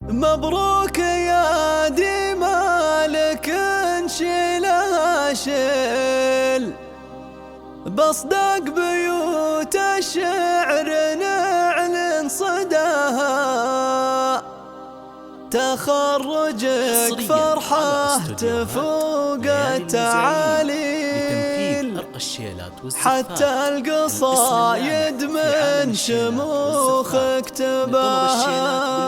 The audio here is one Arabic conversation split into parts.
مبروك يا دي مالك انشلها شل بصدق بيوت الشعر نعلن صداها. تخرجك فرحة تفوق التعاليل حتى القصايد من شموخك تباها.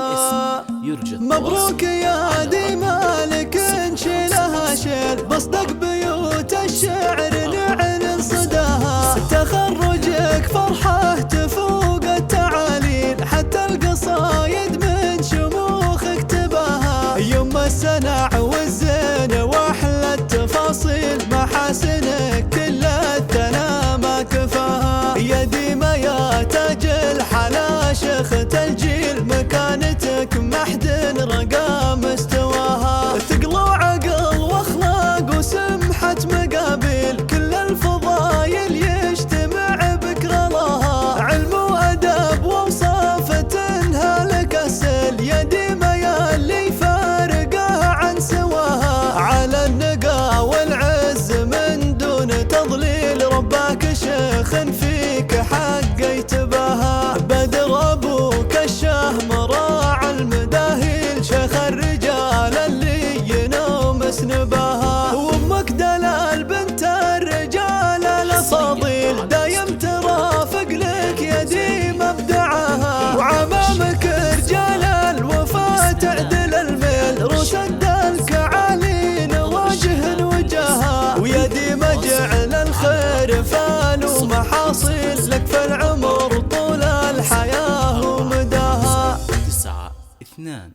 مبروك يا دي مالك انشلها شل بصدق بيوت الشعر نعلن صداها. تخرجك فرحة تفوق التعاليل حتى القصايد من شموخك تباها. يما السنع والزين واحلى التفاصيل محاسنك كل الثنا ما كفاها. يا ديما يا تاج الحلا شيخة الجيل مكانتك محد رقى مستواها. ثقل وعقل واخلاق وسمحة مقابل كل الفضايل يجتمع بكر لها. علم وادب واوصاف تنهى لك السل يا ديما يا اللي فارقه عن سواها. على النقا والعز من دون تضليل رباك شيخ فيك حق يتباها. بدر ابوك الشاه مراعى المداهيل شيخ الرجال اللي ينوم سنباها. وامك دلال بنت الرجال الافاضيل دايم ترافق لك يا ديم ابدعها. وعمامك رجال الوفا تعدل الميل رشد الكعالين واجه وجاها. ويا ديم جعل الخير فال ومحاصيل لك في العمر طول الحياة ومداها. 9 2